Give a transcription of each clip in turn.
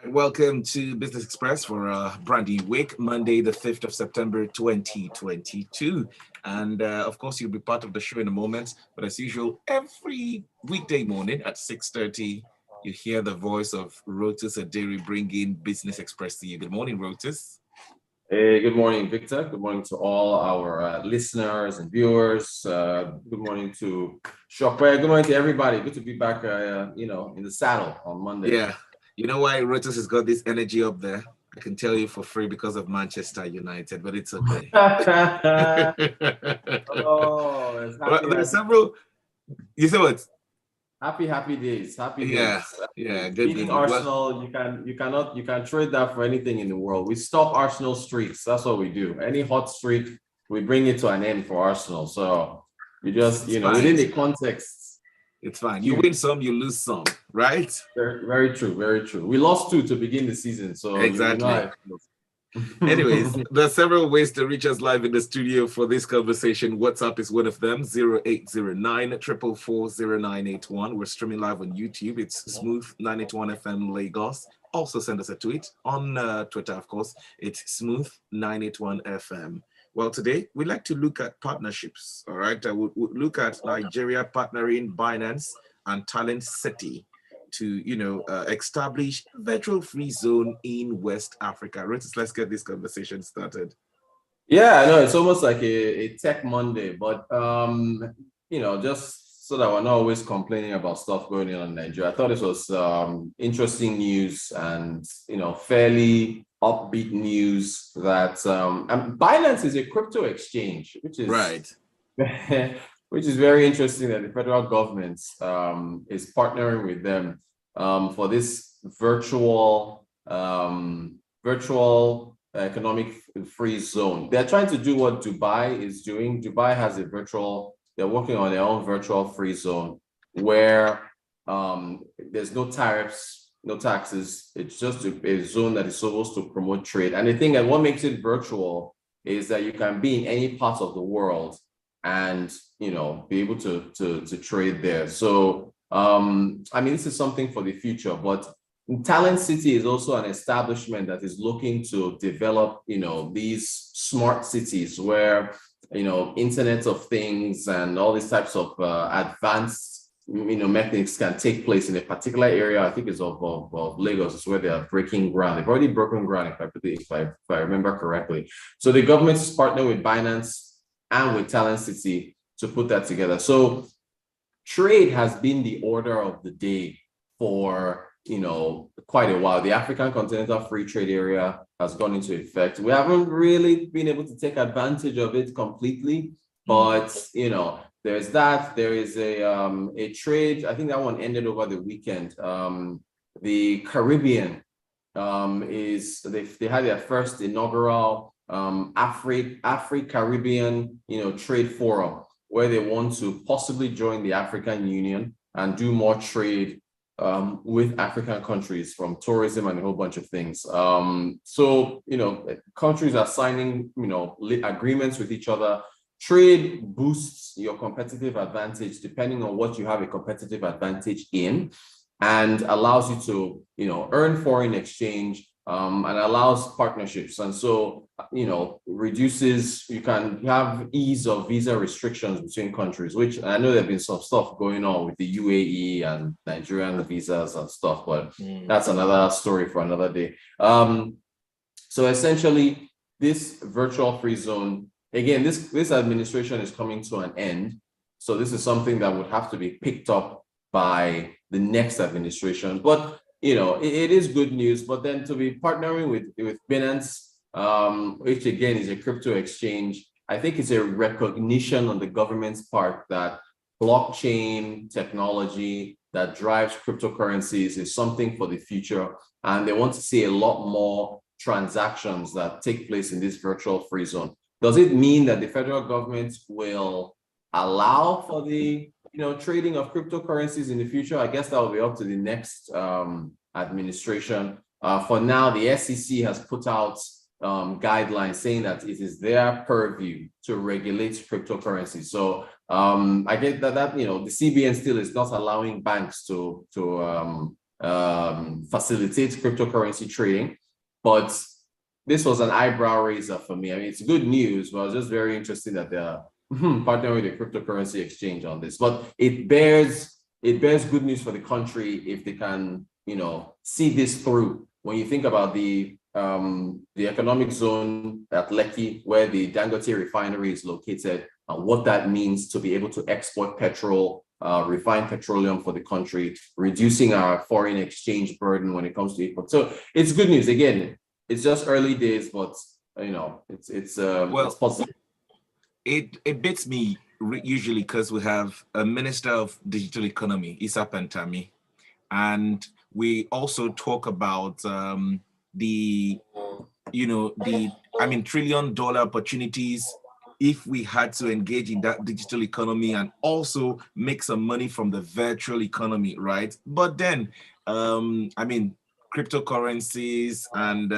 Right, welcome to Business Express for a brand new week, Monday, the 5th of September, 2022. And of course, you'll be part of the show in a moment. But as usual, every weekday morning at 6:30, you hear the voice of Rotus Aderi bringing Business Express to you. Good morning, Rotus. Hey, good morning, Victor. Good morning to all our listeners and viewers. Good morning to Sope. Good morning to everybody. Good to be back, in the saddle on Monday. Yeah, you know why Rotus has got this energy up there? I can tell you for free because of Manchester United, but it's okay. Oh, it's Well, happy, there's several. You say what? happy days, happy Yeah, days. yeah, good, Beating good, good. Well, Arsenal, you can trade that for anything in the world. We stop Arsenal streaks. That's what we do. Any hot streak, we bring it to an end for Arsenal. So we just, it's within fine. the context. It's fine. You win some, you lose some, right? Very, very true, very true. We lost two to begin the season, so you know how Exactly. it feels. Anyways, there are several ways to reach us live in the studio for this conversation. WhatsApp is one of them, 0809 444 We're streaming live on YouTube. It's Smooth 981 FM Lagos. Also send us a tweet on Twitter, of course. It's Smooth 981 FM. Well, today we'd like to look at partnerships. All right, we'll look at Nigeria partnering Binance and Talent City to establish virtual free zone in West Africa. Rotis, let's get this conversation started. Yeah, I know it's almost like a tech Monday, but just so that we're not always complaining about stuff going on in Nigeria, I thought this was interesting news and fairly upbeat news that and Binance is a crypto exchange, which is Right. which is very interesting that the federal government is partnering with them for this virtual economic free zone. They're trying to do what Dubai is doing. Dubai has they're working on their own virtual free zone where there's no tariffs, no taxes. It's just a zone that is supposed to promote trade. And the thing that what makes it virtual is that you can be in any part of the world and be able to trade there. So this is something for the future, but Talent City is also an establishment that is looking to develop, these smart cities where, Internet of Things and all these types of advanced, mechanics can take place in a particular area. I think it's of Lagos is where they are breaking ground. They've already broken ground, if I remember correctly. So the government is partnering with Binance and with Talent City to put that together. So trade has been the order of the day for quite a while. The African Continental Free Trade Area has gone into effect. We haven't really been able to take advantage of it completely, but there's that. There is a trade. I think that one ended over the weekend. The Caribbean they had their first inaugural Afri-Caribbean trade forum where they want to possibly join the African Union and do more trade with African countries from tourism and a whole bunch of things. So countries are signing agreements with each other. Trade boosts your competitive advantage depending on what you have a competitive advantage in, and allows you to earn foreign exchange and allows partnerships. And so you can have ease of visa restrictions between countries, which I know there's been some stuff going on with the UAE and Nigerian visas and stuff, but that's another story for another day. So essentially this virtual free zone, again, this administration is coming to an end. So this is something that would have to be picked up by the next administration. But it is good news. But then to be partnering with Binance, which again is a crypto exchange, I think it's a recognition on the government's part that blockchain technology that drives cryptocurrencies is something for the future, and they want to see a lot more transactions that take place in this virtual free zone. Does it mean that the federal government will allow for the trading of cryptocurrencies in the future? I guess that will be up to the next administration. For now, the SEC has put out guidelines saying that it is their purview to regulate cryptocurrency. So I get that the CBN still is not allowing banks to facilitate cryptocurrency trading. But this was an eyebrow raiser for me. I mean, it's good news, but it was just very interesting that they're partnering with the cryptocurrency exchange on this. But it bears good news for the country if they can, see this through. When you think about the economic zone at Lekki, where the Dangote refinery is located, and what that means to be able to export petrol, refined petroleum for the country, reducing our foreign exchange burden when it comes to import. So it's good news. Again, it's just early days, but it's positive. It beats me usually because we have a minister of digital economy, Issa Pantami, and we also talk about the trillion-dollar opportunities if we had to engage in that digital economy and also make some money from the virtual economy, right? But then, cryptocurrencies and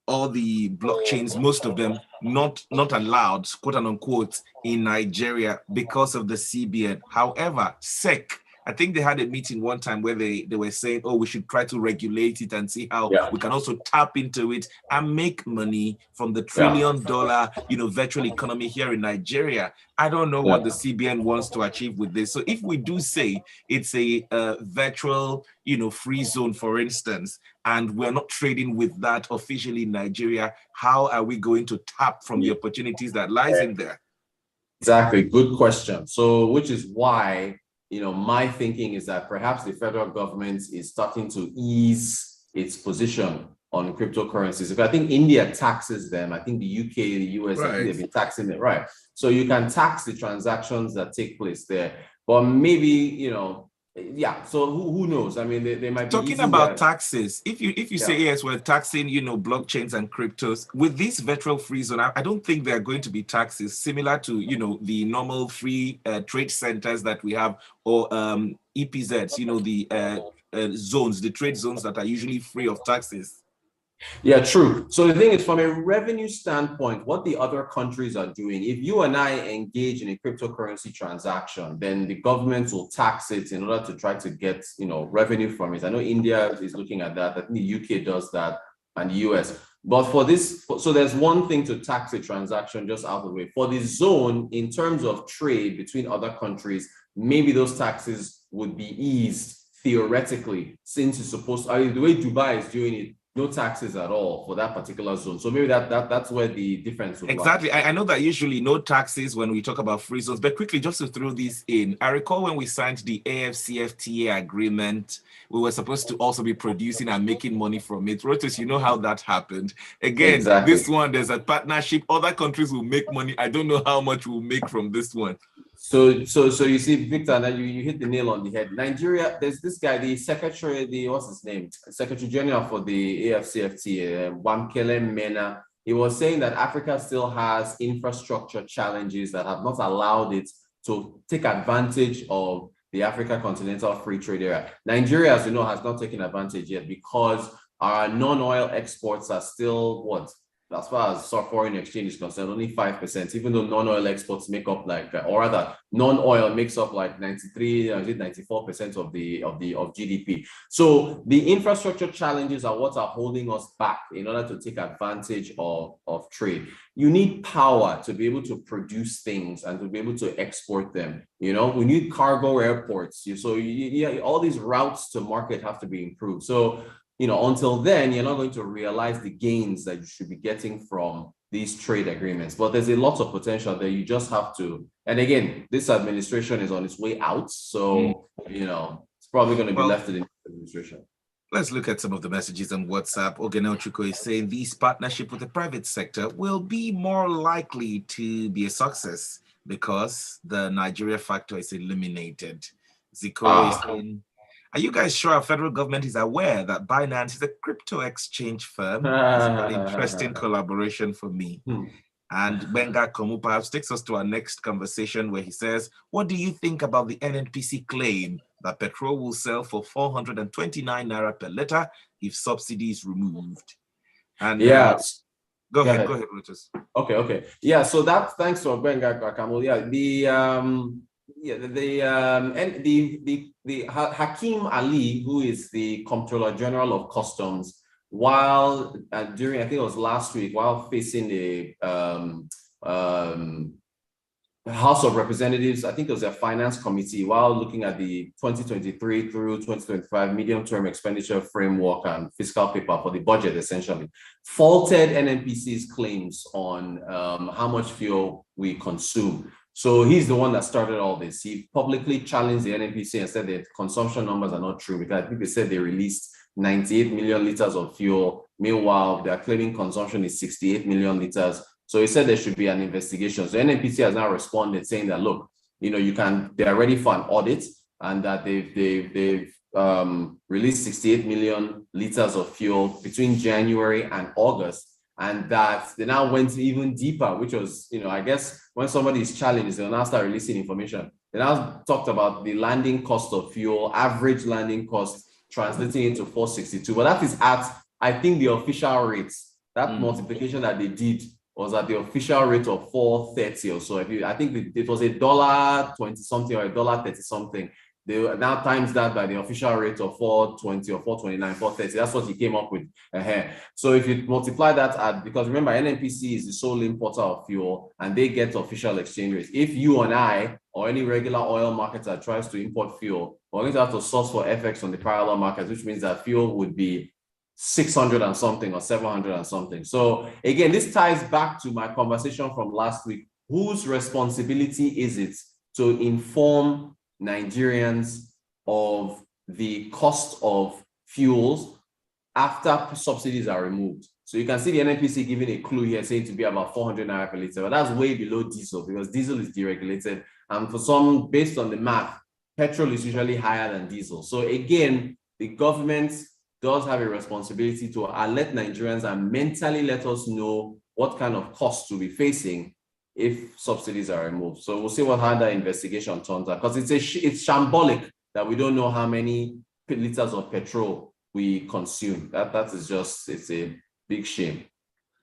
all the blockchains, most of them not allowed, quote unquote, in Nigeria because of the CBN. However, SEC, I think they had a meeting one time where they were saying, oh, we should try to regulate it and see how we can also tap into it and make money from the trillion-dollar, virtual economy here in Nigeria. I don't know what the CBN wants to achieve with this. So if we do say it's a virtual, free zone, for instance, and we're not trading with that officially in Nigeria, how are we going to tap from the opportunities that lies in there? Exactly. Good question. So, which is why, my thinking is that perhaps the federal government is starting to ease its position on cryptocurrencies. If I think India taxes them, I think the UK, the US, I think they've been taxing it, right? So you can tax the transactions that take place there. But maybe, so who knows? I mean, they might be talking about taxes. If you say yes, we're taxing, blockchains and cryptos with this virtual free zone, I don't think there are going to be taxes similar to the normal free trade centers that we have, or EPZs, the zones, the trade zones that are usually free of taxes. Yeah, true. So the thing is, from a revenue standpoint, what the other countries are doing, if you and I engage in a cryptocurrency transaction, then the government will tax it in order to try to get, revenue from it. I know India is looking at that. I think the UK does that, and the US. But for this, so there's one thing to tax a transaction just out of the way. For the zone, in terms of trade between other countries, maybe those taxes would be eased theoretically, since it's supposed to, the way Dubai is doing it, no taxes at all for that particular zone. So maybe that's where the difference would exactly lie. I know that usually no taxes when we talk about free zones, but quickly, just to throw this in, I recall when we signed the AFCFTA agreement, we were supposed to also be producing and making money from it. Rotus, you know how that happened. Again, This one, there's a partnership. Other countries will make money. I don't know how much we'll make from this one. So you see, Victor, now you hit the nail on the head. Nigeria, there's this guy, the secretary, what's his name? Secretary General for the AFCFTA, Wamkele Mena. He was saying that Africa still has infrastructure challenges that have not allowed it to take advantage of the Africa Continental Free Trade Area. Nigeria, as you know, has not taken advantage yet because our non-oil exports are still what? As far as foreign exchange is concerned, only 5%, even though non-oil exports make up or rather, non-oil makes up like 94% of GDP. So the infrastructure challenges are what are holding us back in order to take advantage of trade. You need power to be able to produce things and to be able to export them. We need cargo airports. So all these routes to market have to be improved. So until then, you're not going to realize the gains that you should be getting from these trade agreements. But there's a lot of potential there. You just have to. And again, this administration is on its way out. So, it's probably going to be left to the administration. Let's look at some of the messages on WhatsApp. Ogenel Chuko is saying this partnership with the private sector will be more likely to be a success because the Nigeria factor is eliminated. Ziko is saying, are you guys sure our federal government is aware that Binance is a crypto exchange firm? It's an interesting collaboration for me. And Benga Komu perhaps takes us to our next conversation where he says, what do you think about the NNPC claim that petrol will sell for 429 naira per liter if subsidy is removed? And go ahead, Rotus. Okay. Yeah, so thanks to Benga Kamul. Yeah, Yeah, Hakim Ali, who is the Comptroller General of Customs, while during, I think it was last week, while facing the House of Representatives, I think it was a finance committee, while looking at the 2023 through 2025 medium-term expenditure framework and fiscal paper for the budget, essentially, faulted NNPC's claims on how much fuel we consume. So he's the one that started all this. He publicly challenged the NNPC and said that consumption numbers are not true, because I think they said they released 98 million liters of fuel. Meanwhile, they're claiming consumption is 68 million liters. So he said there should be an investigation. So NNPC has now responded saying that, look, they're ready for an audit, and that they've released 68 million liters of fuel between January and August. And that they now went even deeper, which was, I guess when somebody is challenged, they'll now start releasing information. They now talked about the landing cost of fuel, average landing cost, translating into 462. But that is at, I think, the official rates. That multiplication that they did was at the official rate of 430 or so. I think it was $1.20 something or $1.30 something. They now times that by the official rate of 420 or 429, 430. That's what he came up with. So if you multiply that because remember, NNPC is the sole importer of fuel, and they get official exchange rates. If you and I or any regular oil marketer tries to import fuel, we're going to have to source for FX on the parallel markets, which means that fuel would be 600 and something or 700 and something. So again, this ties back to my conversation from last week. Whose responsibility is it to inform Nigerians of the cost of fuels after subsidies are removed? So you can see the NNPC giving a clue here, saying to be about 400 naira per liter, but that's way below diesel, because diesel is deregulated. And for some, based on the math, petrol is usually higher than diesel. So again, the government does have a responsibility to alert Nigerians and mentally let us know what kind of costs we'll be facing if subsidies are removed. So we'll see how that investigation turns out, because it's shambolic that we don't know how many liters of petrol we consume. That is just, it's a big shame.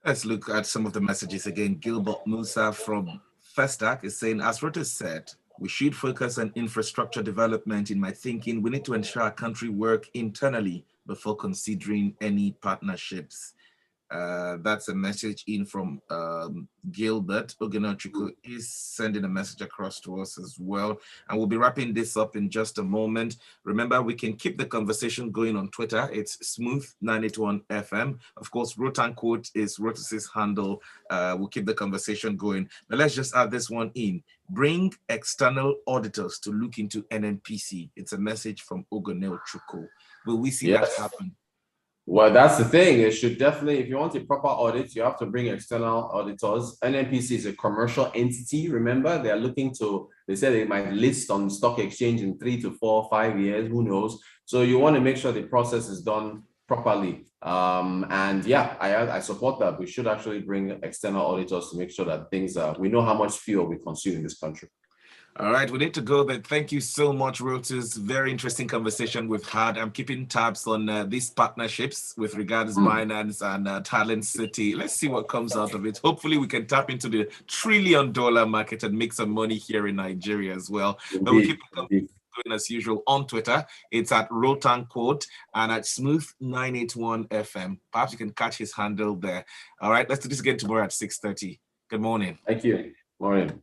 Let's look at some of the messages again. Gilbert Musa from Festac is saying, as Rotus said, we should focus on infrastructure development. In my thinking, we need to ensure our country work internally before considering any partnerships. That's a message in from Gilbert. Ogenochukwu is sending a message across to us as well. And we'll be wrapping this up in just a moment. Remember, we can keep the conversation going on Twitter. It's Smooth981FM. Of course, Rotan Quote is Rotus's handle. We'll keep the conversation going. But let's just add this one in. Bring external auditors to look into NNPC. It's a message from Ogenochukwu. Will we see that happen? Well, that's the thing. It should definitely, if you want a proper audit, you have to bring external auditors. NNPC is a commercial entity. Remember, they are looking to, they said they might list on the stock exchange in 3 to 4, 5 years, who knows? So you want to make sure the process is done properly. And yeah, I support that. We should actually bring external auditors to make sure that things we know how much fuel we consume in this country. All right, we need to go, but thank you so much, Rotus. Very interesting conversation we've had. I'm keeping tabs on these partnerships with regards to Binance and Talent City. Let's see what comes out of it. Hopefully, we can tap into the $1 trillion market and make some money here in Nigeria as well. Indeed, but we keep going as usual on Twitter. It's at Rotan Quote and at Smooth981FM. Perhaps you can catch his handle there. All right, let's do this again tomorrow at 6:30. Good morning. Thank you. Morning.